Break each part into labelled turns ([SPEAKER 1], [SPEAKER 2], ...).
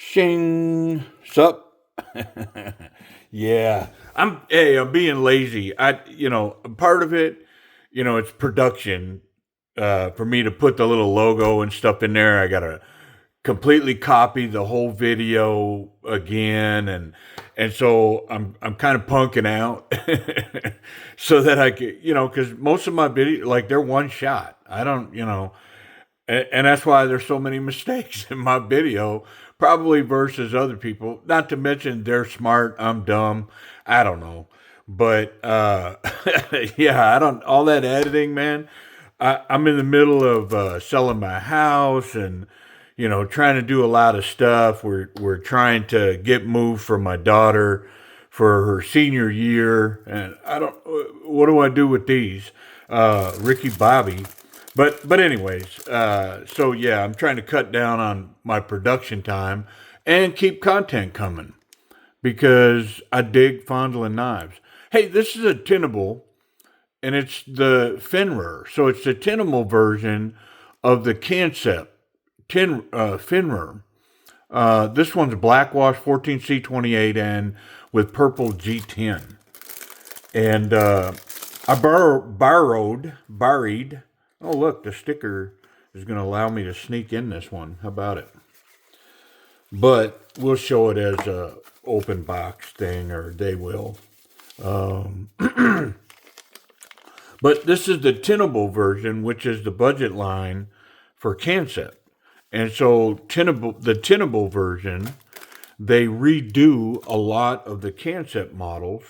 [SPEAKER 1] Shing. Sup? Yeah. I'm being lazy. Part of it, it's production. For me to put the little logo and stuff in there, I gotta completely copy the whole video again, and so I'm kind of punking out so that I could, because most of my video, like, they're one shot. I don't, and that's why there's so many mistakes in my video, probably versus other people. Not to mention they're smart, I'm dumb. I don't know, but yeah, I don't. All that editing, man. I'm in the middle of selling my house and trying to do a lot of stuff. We're trying to get moved for my daughter for her senior year, and I don't. What do I do with these? Ricky Bobby. But anyways, so yeah, I'm trying to cut down on my production time and keep content coming because I dig fondling knives. Hey, this is a Tenable, and it's the Fenrir, so it's the Tenable version of the Concept Fenrir. This one's blackwash 14C28N with purple G10, and I borrowed. Oh, look, the sticker is going to allow me to sneak in this one. How about it? But we'll show it as a open box thing, or they will. But this is the Tenable version, which is the budget line for Concept. And so the Tenable version, they redo a lot of the Concept models,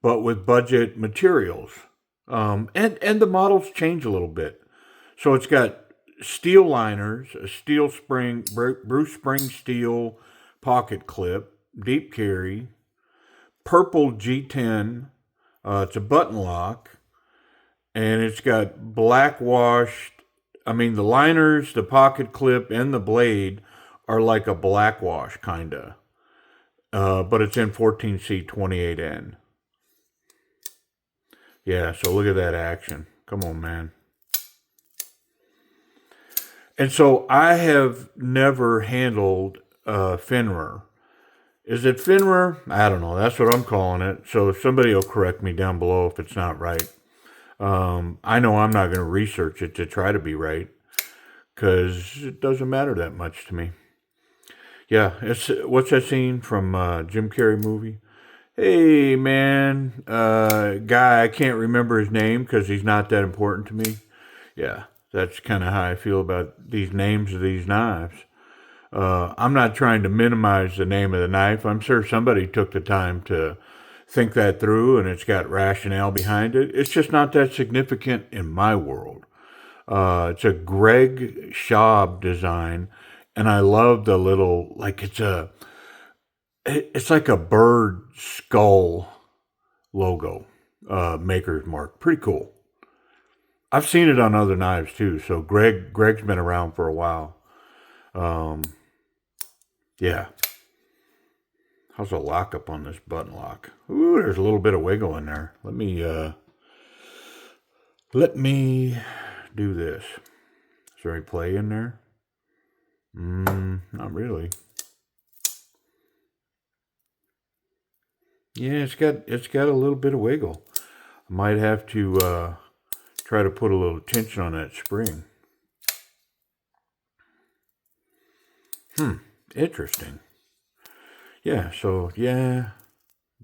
[SPEAKER 1] but with budget materials. And the models change a little bit. So it's got steel liners, a steel spring, Bruce Spring steel pocket clip, deep carry, purple G10. It's a button lock, and it's got black washed. I mean, the liners, the pocket clip, and the blade are like a black wash, kinda. But it's in 14C28N. Yeah, so look at that action. Come on, man. And so I have never handled Fenrir. Is it Fenrir? I don't know. That's what I'm calling it. So somebody will correct me down below if it's not right. I know I'm not going to research it to try to be right because it doesn't matter that much to me. Yeah, what's that scene from Jim Carrey movie? Hey, man, guy, I can't remember his name because he's not that important to me. Yeah, that's kind of how I feel about these names of these knives. I'm not trying to minimize the name of the knife. I'm sure somebody took the time to think that through and it's got rationale behind it. It's just not that significant in my world. It's a Greg Schaub design, and I love the little, like, it's like a bird skull logo, maker's mark. Pretty cool. I've seen it on other knives too. So Greg's been around for a while. Yeah. How's the lockup on this button lock? Ooh, there's a little bit of wiggle in there. Let me do this. Is there any play in there? Not really. Yeah, it's got a little bit of wiggle. I might have to try to put a little tension on that spring. Interesting. Yeah, so yeah,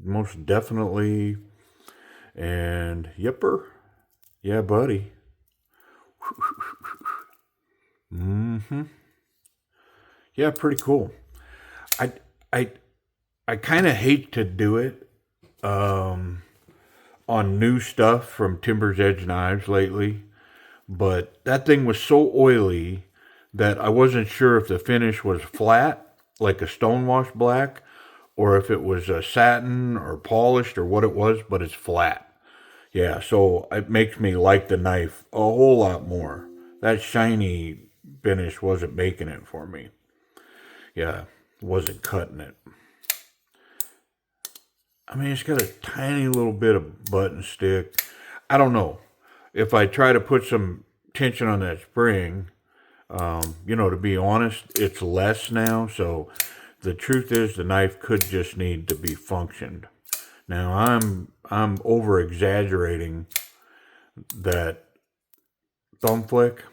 [SPEAKER 1] most definitely. And yipper. Yeah, buddy. Yeah, pretty cool. I I I kind of hate to do it on new stuff from Timber's Edge knives lately, but that thing was so oily that I wasn't sure if the finish was flat, like a stonewash black, or if it was a satin or polished or what it was, but it's flat. Yeah, so it makes me like the knife a whole lot more. That shiny finish wasn't making it for me. Yeah, wasn't cutting it. I mean, it's got a tiny little bit of button stick. I don't know. If I try to put some tension on that spring, to be honest, it's less now. So the truth is the knife could just need to be functioned. Now I'm over exaggerating that thumb flick.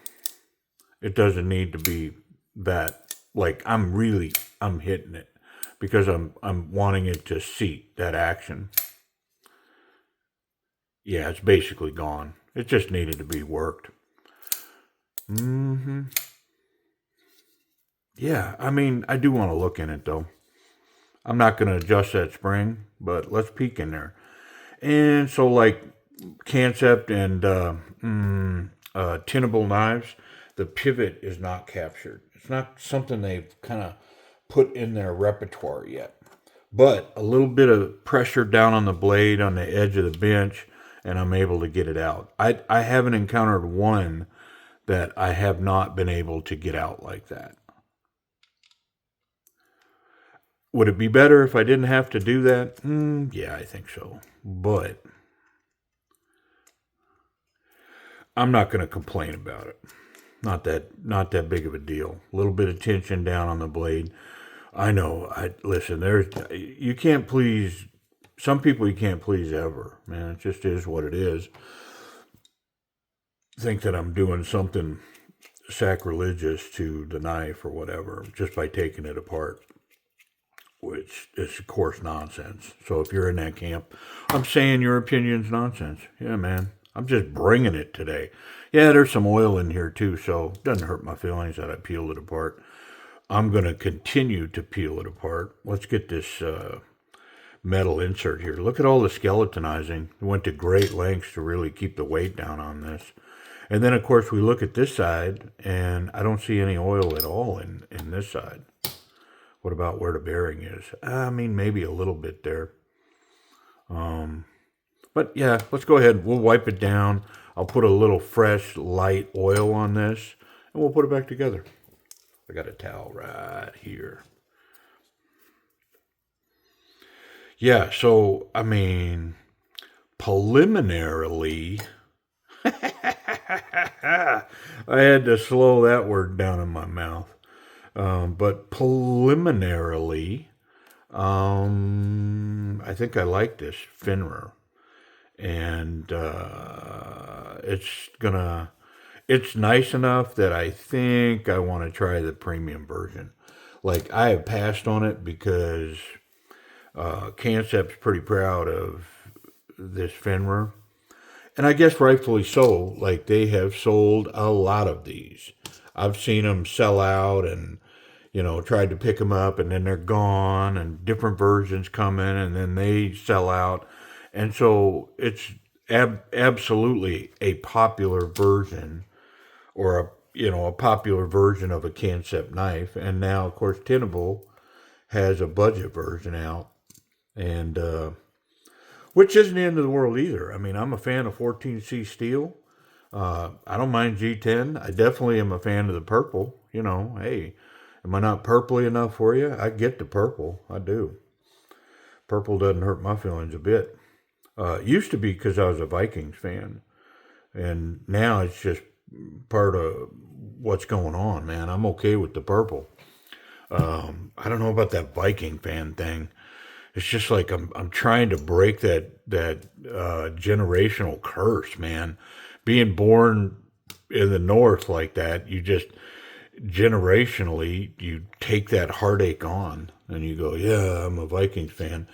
[SPEAKER 1] It doesn't need to be that, like, I'm hitting it because I'm wanting it to seat that action. Yeah, it's basically gone. It just needed to be worked. Hmm. Yeah, I mean, I do want to look in it though. I'm not going to adjust that spring, but let's peek in there. And so, like, Concept and Tenable knives, the pivot is not captured. It's not something they've kind of put in their repertoire yet. But a little bit of pressure down on the blade on the edge of the bench, and I'm able to get it out. I haven't encountered one that I have not been able to get out like that. Would it be better if I didn't have to do that? Yeah, I think so. But I'm not going to complain about it. Not that big of a deal. A little bit of tension down on the blade. I know. I listen. There's you can't please some people. You can't please ever, man. It just is what it is. Think that I'm doing something sacrilegious to the knife or whatever just by taking it apart, which is of course nonsense. So if you're in that camp, I'm saying your opinion's nonsense. Yeah, man. I'm just bringing it today. Yeah, there's some oil in here too, so it doesn't hurt my feelings that I peeled it apart. I'm going to continue to peel it apart. Let's get this metal insert here. Look at all the skeletonizing. We went to great lengths to really keep the weight down on this. And then, of course, we look at this side, and I don't see any oil at all in this side. What about where the bearing is? I mean, maybe a little bit there. But yeah, let's go ahead. We'll wipe it down. I'll put a little fresh, light oil on this, and we'll put it back together. I got a towel right here. Yeah, so, I mean, preliminarily, I had to slow that word down in my mouth. But preliminarily, I think I like this Fenrir. And it's nice enough that I think I want to try the premium version. Like, I have passed on it because Concept's pretty proud of this Fenrir. And I guess rightfully so. Like, they have sold a lot of these. I've seen them sell out and, tried to pick them up and then they're gone and different versions come in and then they sell out. And so it's absolutely a popular version or a popular version of a Concept knife. And now, of course, Tenable has a budget version out. And, which isn't the end of the world either. I mean, I'm a fan of 14C steel. I don't mind G10. I definitely am a fan of the purple. Hey, am I not purpley enough for you? I get the purple. I do. Purple doesn't hurt my feelings a bit. It used to be because I was a Vikings fan. And now it's just part of what's going on, man. I'm okay with the purple. I don't know about that Viking fan thing. It's just like I'm trying to break that generational curse, man. Being born in the North like that, you just generationally you take that heartache on, and you go, yeah, I'm a Vikings fan,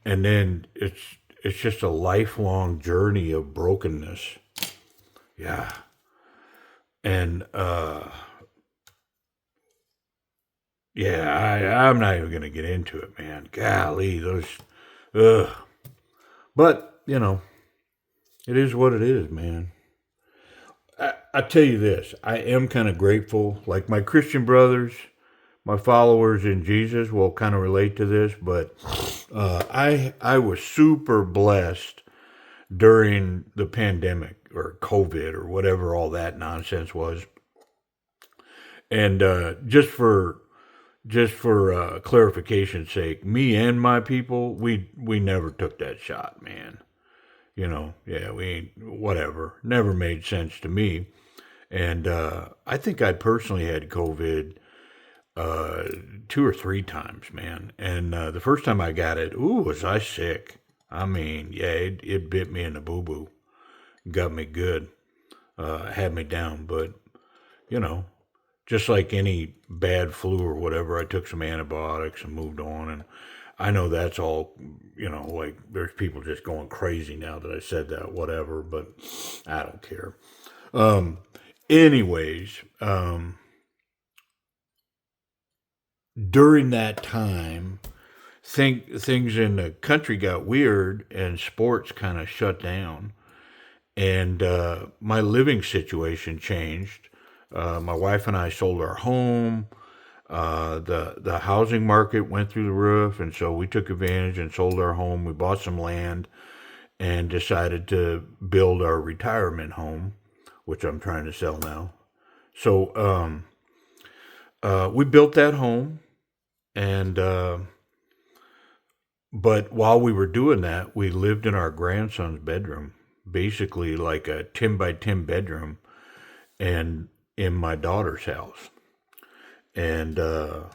[SPEAKER 1] and then it's just a lifelong journey of brokenness. Yeah, and yeah, I'm not even gonna get into it, man. Golly, those, ugh. But it is what it is, man. I tell you this, I am kind of grateful. Like my Christian brothers, my followers in Jesus will kind of relate to this, but I was super blessed during the pandemic or COVID or whatever all that nonsense was, and just for clarification's sake, me and my people, we never took that shot, man. Yeah, we ain't, whatever. Never made sense to me. And I think I personally had COVID uh, 2 or 3 times, man. And the first time I got it, ooh, was I sick. I mean, yeah, it bit me in the boo boo, got me good, had me down. But you know, just like any bad flu or whatever, I took some antibiotics and moved on. And I know that's all, like there's people just going crazy now that I said that, whatever, but I don't care. Um, anyways, during that time, things in the country got weird and sports kind of shut down. And my living situation changed. My wife and I sold our home. The housing market went through the roof, and so we took advantage and sold our home. We bought some land and decided to build our retirement home, which I'm trying to sell now. So we built that home, and but while we were doing that, we lived in our grandson's bedroom, basically like a 10 by 10 bedroom, and in my daughter's house. And I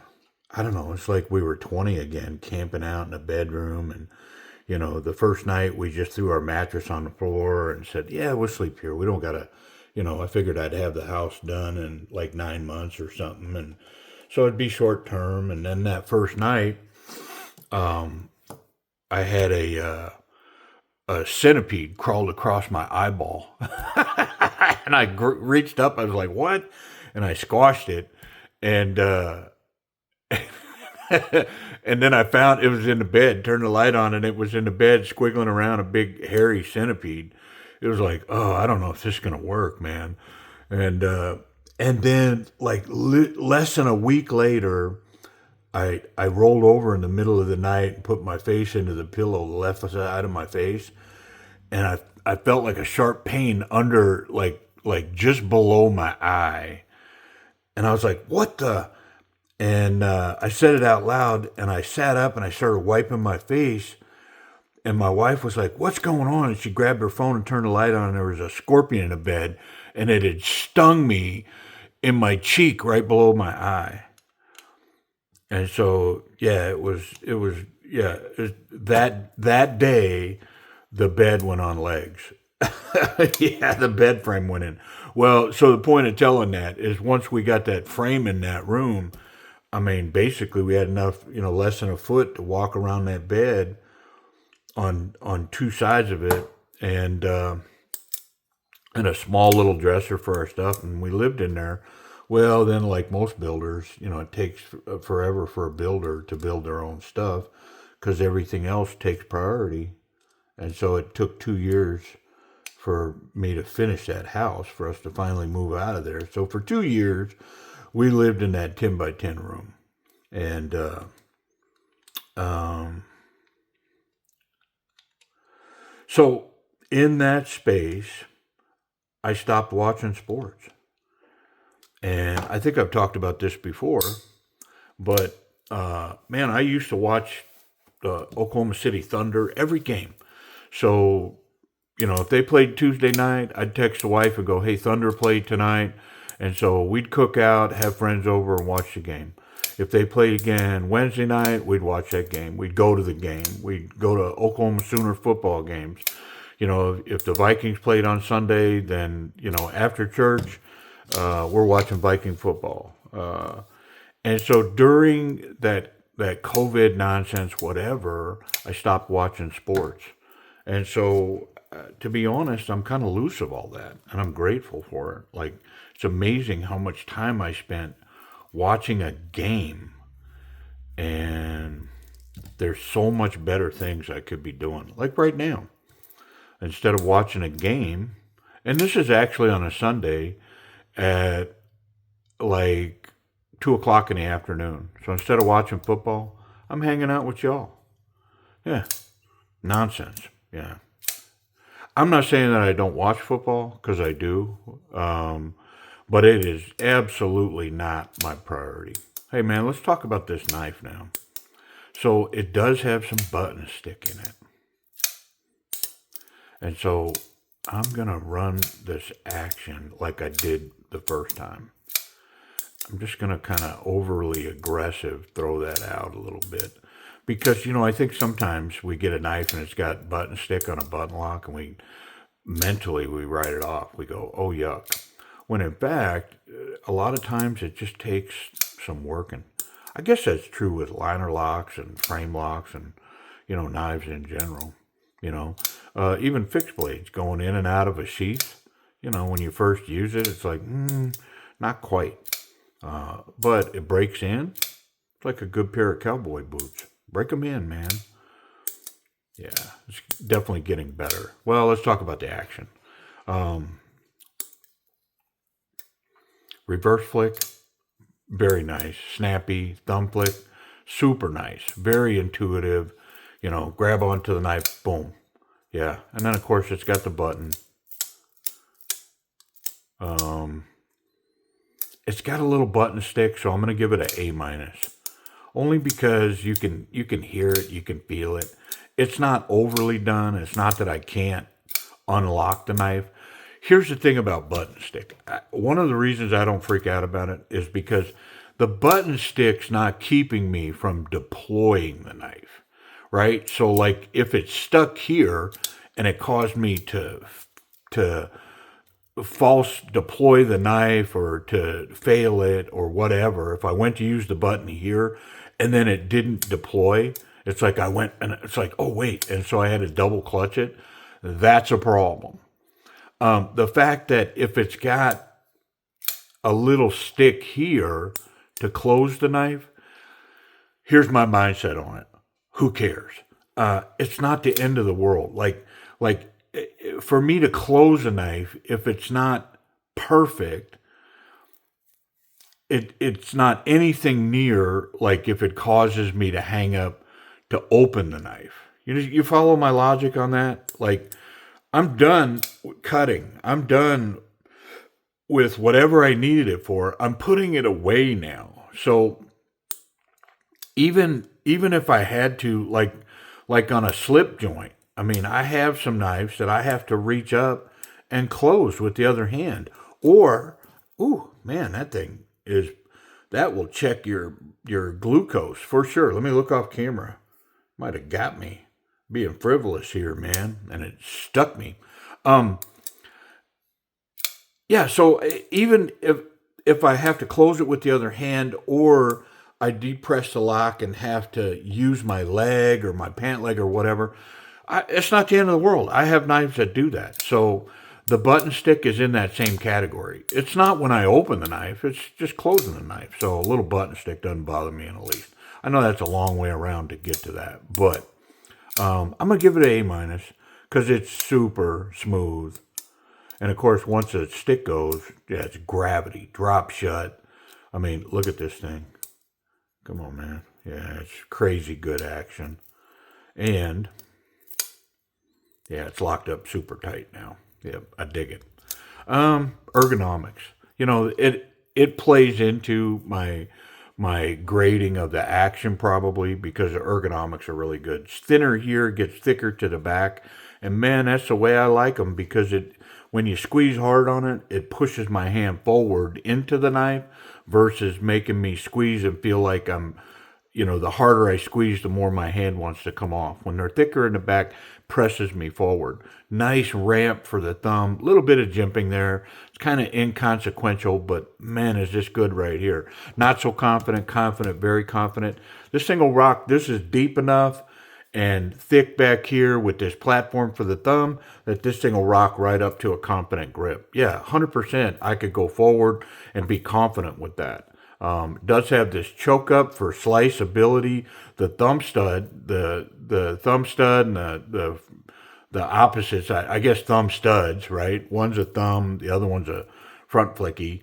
[SPEAKER 1] don't know, it's like we were 20 again, camping out in a bedroom. And, the first night we just threw our mattress on the floor and said, yeah, we'll sleep here. We don't got to, I figured I'd have the house done in like 9 months or something. And so it'd be short term. And then that first night, um, I had a centipede crawled across my eyeball. And I reached up, I was like, what? And I squashed it. And, and then I found it was in the bed, turned the light on, and it was in the bed squiggling around a big hairy centipede. It was like, oh, I don't know if this is going to work, man. And, and then like less than a week later, I rolled over in the middle of the night and put my face into the pillow, the left side of my face. And I felt like a sharp pain under, like just below my eye. And I was like, what the? And I said it out loud, and I sat up and I started wiping my face. And my wife was like, what's going on? And she grabbed her phone and turned the light on, and there was a scorpion in the bed, and it had stung me in my cheek right below my eye. And so, yeah, that day, the bed went on legs. Yeah, the bed frame went in. Well, so the point of telling that is once we got that frame in that room, I mean, basically we had enough, less than a foot to walk around that bed on 2 sides of it, and a small little dresser for our stuff, and we lived in there. Well, then, like most builders, it takes forever for a builder to build their own stuff because everything else takes priority. And so it took 2 years for me to finish that house, for us to finally move out of there. So for 2 years, we lived in that 10 by 10 room. And so in that space, I stopped watching sports. And I think I've talked about this before, but man, I used to watch the Oklahoma City Thunder every game. So, if they played Tuesday night, I'd text the wife and go, hey, Thunder played tonight. And so we'd cook out, have friends over, and watch the game. If they played again Wednesday night, we'd watch that game. We'd go to the game. We'd go to Oklahoma Sooner football games. If the Vikings played on Sunday, then, after church, we're watching Viking football. And so during that COVID nonsense, whatever, I stopped watching sports. And so, to be honest, I'm kind of loose of all that, and I'm grateful for it. Like, it's amazing how much time I spent watching a game, and there's so much better things I could be doing. Like right now, instead of watching a game, and this is actually on a Sunday at like 2 o'clock in the afternoon. So instead of watching football, I'm hanging out with y'all. Yeah, nonsense. Yeah. I'm not saying that I don't watch football, because I do, but it is absolutely not my priority. Hey, man, let's talk about this knife now. So it does have some button stick in it. And so I'm going to run this action like I did the first time. I'm just going to kind of overly aggressive throw that out a little bit. Because, I think sometimes we get a knife and it's got button stick on a button lock and we write it off. We go, oh, yuck. When in fact, a lot of times it just takes some working. I guess that's true with liner locks and frame locks and, knives in general. Even fixed blades going in and out of a sheath. When you first use it, it's like, not quite. But it breaks in. It's like a good pair of cowboy boots. Break them in, man. Yeah, it's definitely getting better. Well, let's talk about the action. Reverse flick, very nice. Snappy, thumb flick, super nice. Very intuitive. Grab onto the knife, boom. Yeah, and then of course it's got the button. It's got a little button stick, so I'm going to give it an A minus. Only because you can hear it, you can feel it. It's not overly done. It's not that I can't unlock the knife. Here's the thing about button stick. One of the reasons I don't freak out about it is because the button stick's not keeping me from deploying the knife, right? So like if it's stuck here and it caused me to false deploy the knife or to fail it or whatever, if I went to use the button here and then it didn't deploy, it's like I went and it's like, oh wait, and so I had to double clutch it. That's a problem. The fact that if it's got a little stick here to close the knife, here's my mindset on it. Who cares? It's not the end of the world. Like for me to close a knife, if it's not perfect, it's not anything near like if it causes me to hang up to open the knife. You follow my logic on that? Like, I'm done cutting. I'm done with whatever I needed it for. I'm putting it away now. So even if I had to, like on a slip joint, I mean, I have some knives that I have to reach up and close with the other hand. Or, ooh, man, that will check your glucose for sure. Let me look off camera. Might have got me being frivolous here, man, and it stuck me. Yeah, so even if I have to close it with the other hand, or I depress the lock and have to use my leg or my pant leg or whatever, it's not the end of the world. I have knives that do that. So the button stick is in that same category. It's not when I open the knife, it's just closing the knife. So a little button stick doesn't bother me in the least. I know that's a long way around to get to that, but I'm going to give it an A minus because it's super smooth. And of course, once the stick goes, yeah, it's gravity, drop shut. I mean, look at this thing. Come on, man. Yeah, it's crazy good action. And yeah, it's locked up super tight now. Yeah, I dig it. Ergonomics. It plays into my grading of the action probably because the ergonomics are really good. It's thinner here, gets thicker to the back. And man, that's the way I like them because when you squeeze hard on it, it pushes my hand forward into the knife versus making me squeeze and feel like the harder I squeeze, the more my hand wants to come off. When they're thicker in the back, presses me forward. Nice ramp for the thumb. A little bit of jimping there. It's kind of inconsequential, but man, is this good right here. Not so confident, very confident. This thing will rock. This is deep enough and thick back here with this platform for the thumb that this thing will rock right up to a confident grip. Yeah, 100% I could go forward and be confident with that. It does have this choke up for slice ability. The thumb stud, the thumb stud and the opposites, I guess thumb studs, right? One's a thumb, the other one's a front flicky.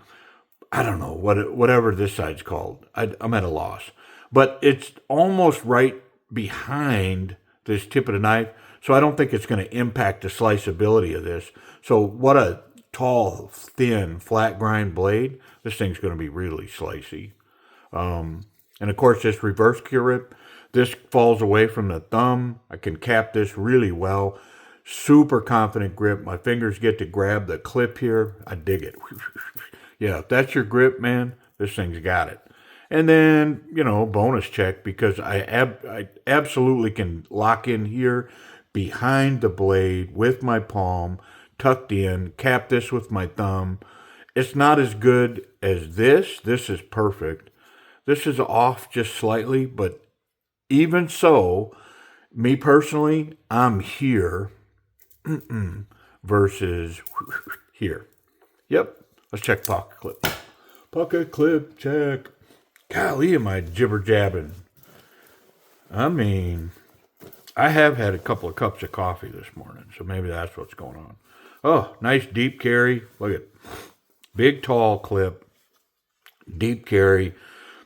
[SPEAKER 1] I don't know, whatever this side's called. I'm at a loss. But it's almost right behind this tip of the knife, so I don't think it's going to impact the sliceability of this. So what a tall, thin, flat grind blade. This thing's going to be really slicey. And of course, this reverse grip, this falls away from the thumb. I can cap this really well. Super confident grip. My fingers get to grab the clip here. I dig it. Yeah, if that's your grip, man, this thing's got it. And then, bonus check because I absolutely can lock in here behind the blade with my palm tucked in, cap this with my thumb. It's not as good as this. This is perfect. This is off just slightly, but even so, me personally, I'm here versus here. Yep. Let's check pocket clip. Pocket clip check. Golly, am I jibber jabbing? I mean, I have had a couple of cups of coffee this morning, so maybe that's what's going on. Oh, nice deep carry. Look at big tall clip, deep carry,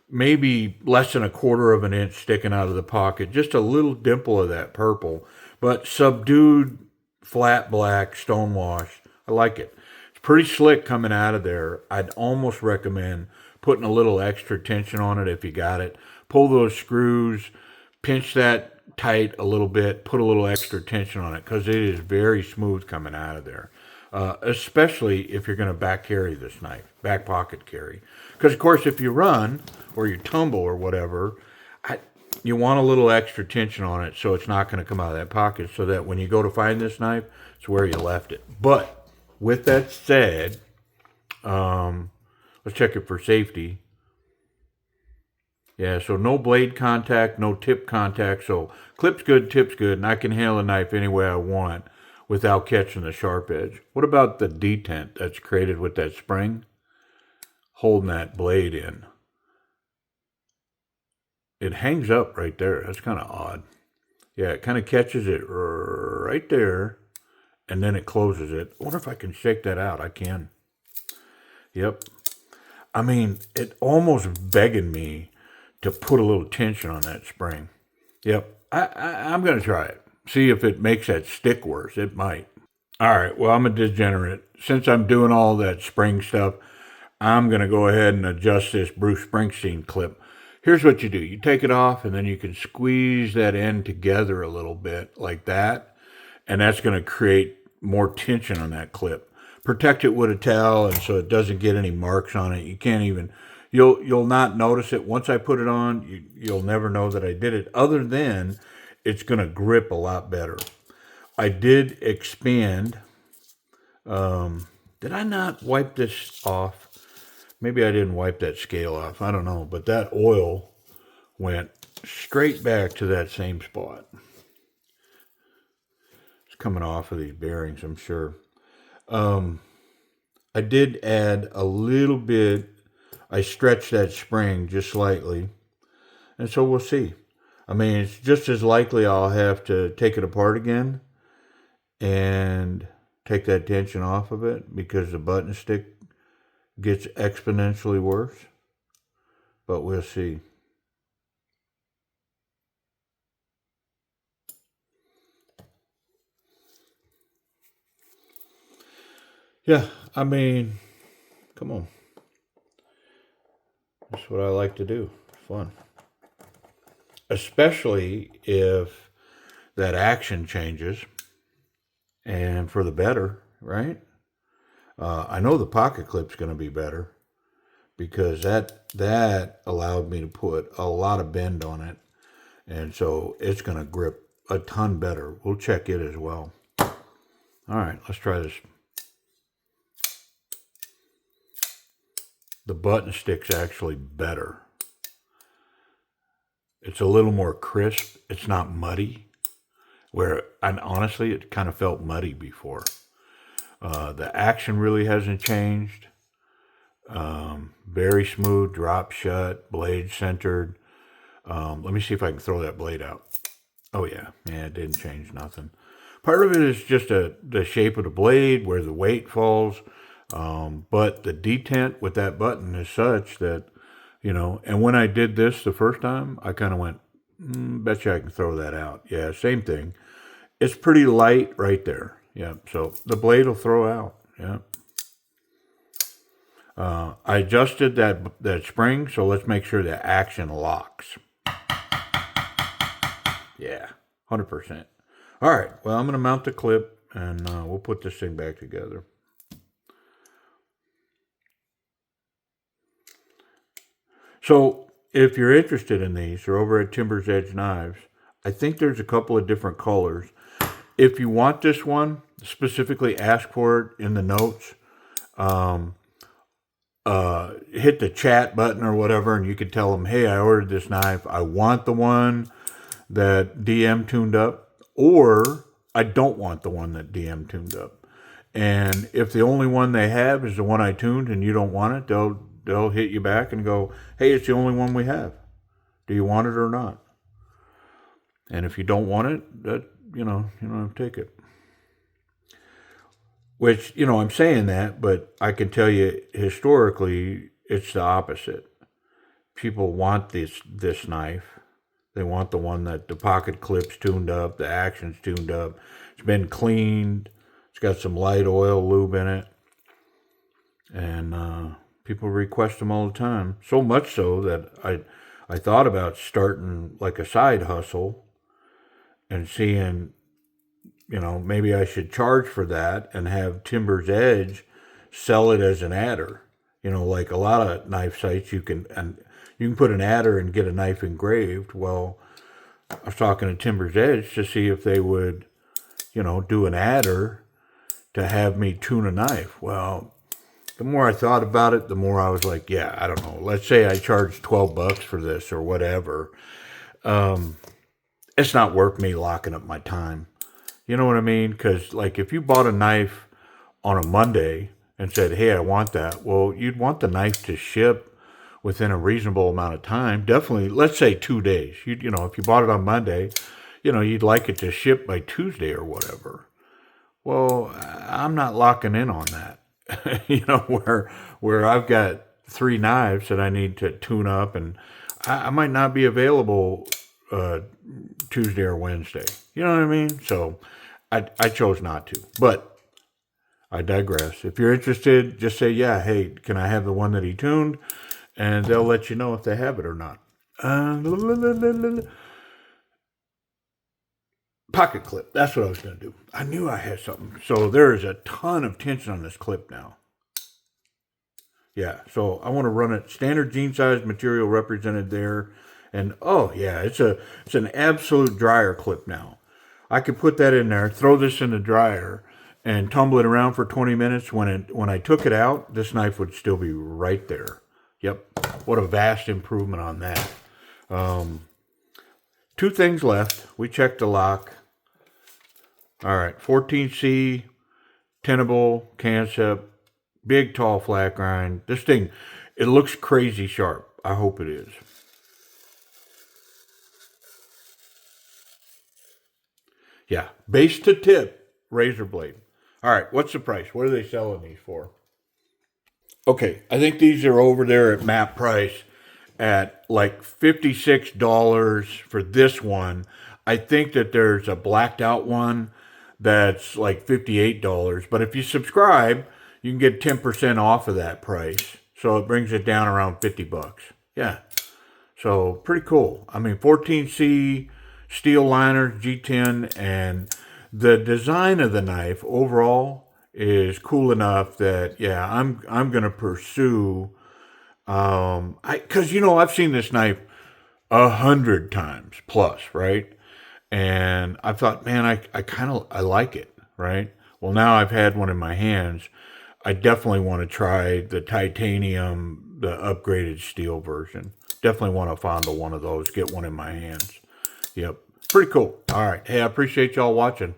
[SPEAKER 1] maybe less than a quarter of an inch sticking out of the pocket, just a little dimple of that purple, but subdued, flat black, stonewash. I like it. It's pretty slick coming out of there. I'd almost recommend putting a little extra tension on it if you got it. Pull those screws, pinch that tight a little bit, put a little extra tension on it because it is very smooth coming out of there. Especially if you're going to back carry this knife, back pocket carry. Because, of course, if you run or you tumble or whatever, you want a little extra tension on it so it's not going to come out of that pocket so that when you go to find this knife, it's where you left it. But with that said, let's check it for safety. Yeah, so no blade contact, no tip contact. So clip's good, tip's good, and I can handle a knife any way I want without catching the sharp edge. What about the detent that's created with that spring? Holding that blade in. It hangs up right there. That's kind of odd. Yeah, it kind of catches it right there, and then it closes it. I wonder if I can shake that out. I can. Yep. I mean, it almost begging me to put a little tension on that spring. Yep. I'm going to try it. See if it makes that stick worse. It might. All right. Well, I'm a degenerate. Since I'm doing all that spring stuff, I'm going to go ahead and adjust this Bruce Springsteen clip. Here's what you do. You take it off, and then you can squeeze that end together a little bit like that, and that's going to create more tension on that clip. Protect it with a towel, and so it doesn't get any marks on it. You can't even, you'll not notice it. Once I put it on, you'll never know that I did it, other than it's going to grip a lot better. I did expand. Did I not wipe this off? Maybe I didn't wipe that scale off. I don't know. But that oil went straight back to that same spot. It's coming off of these bearings, I'm sure. I did add a little bit. I stretched that spring just slightly. And so we'll see. I mean, it's just as likely I'll have to take it apart again and take that tension off of it because the button stick gets exponentially worse. But we'll see. Yeah, I mean, come on. That's what I like to do. Fun. Especially if that action changes and for the better, right? I know the pocket clip's going to be better because that allowed me to put a lot of bend on it, and so it's going to grip a ton better. We'll check it as well. All right, let's try this. The button stick's actually better. It's a little more crisp. It's not muddy. And honestly, it kind of felt muddy before. The action really hasn't changed. Very smooth, drop shut, blade centered. Let me see if I can throw that blade out. Oh yeah, it didn't change nothing. Part of it is just the shape of the blade, where the weight falls. But the detent with that button is such that, and when I did this the first time, I kind of went, betcha I can throw that out. Yeah, same thing. It's pretty light right there. Yeah, so the blade will throw out. Yeah. I adjusted that spring, so let's make sure the action locks. Yeah, 100%. All right, well, I'm going to mount the clip, and we'll put this thing back together. So if you're interested in these, they're over at Timber's Edge Knives. I think there's a couple of different colors. If you want this one, specifically ask for it in the notes. Hit the chat button or whatever, and you could tell them, hey, I ordered this knife. I want the one that DM tuned up, or I don't want the one that DM tuned up. And if the only one they have is the one I tuned and you don't want it, they'll hit you back and go, hey, it's the only one we have. Do you want it or not? And if you don't want it, that you don't have to take it. Which, I'm saying that, but I can tell you historically, it's the opposite. People want this knife. They want the one that the pocket clip's tuned up, the action's tuned up. It's been cleaned. It's got some light oil lube in it. And people request them all the time. So much so that I thought about starting like a side hustle and seeing, maybe I should charge for that and have Timber's Edge sell it as an adder. Like a lot of knife sites, you can put an adder and get a knife engraved. Well, I was talking to Timber's Edge to see if they would, do an adder to have me tune a knife. Well, the more I thought about it, the more I was like, yeah, I don't know. Let's say I charge $12 for this or whatever. It's not worth me locking up my time. You know what I mean? Because, like, if you bought a knife on a Monday and said, hey, I want that, well, you'd want the knife to ship within a reasonable amount of time. Definitely, let's say 2 days. If you bought it on Monday, you'd like it to ship by Tuesday or whatever. Well, I'm not locking in on that. Where I've got 3 knives that I need to tune up, and I might not be available Tuesday or Wednesday. You know what I mean? So I chose not to, but I digress. If you're interested, just say, yeah, hey, can I have the one that he tuned? And they'll let you know if they have it or not. Pocket clip. That's what I was going to do. I knew I had something. So there is a ton of tension on this clip now. Yeah, so I want to run it. Standard jean size material represented there. And oh yeah, it's an absolute dryer clip now. I could put that in there, throw this in the dryer, and tumble it around for 20 minutes. When I took it out, this knife would still be right there. Yep, what a vast improvement on that. 2 things left. We checked the lock. All right, 14C, Tenable, Cansep, big tall flat grind. This thing, it looks crazy sharp. I hope it is. Yeah, base to tip, razor blade. All right, what's the price? What are they selling these for? Okay, I think these are over there at MAP price at like $56 for this one. I think that there's a blacked out one that's like $58. But if you subscribe, you can get 10% off of that price. So it brings it down around $50. Yeah, so pretty cool. I mean, 14C... steel liner, G10, and the design of the knife overall is cool enough that yeah, I'm gonna pursue. Because I've seen this knife 100 times plus, right? And I thought, man, I like it, right? Well, now I've had one in my hands. I definitely want to try the titanium, the upgraded steel version. Definitely want to fondle one of those, get one in my hands. Yep. Pretty cool. All right. Hey, I appreciate y'all watching.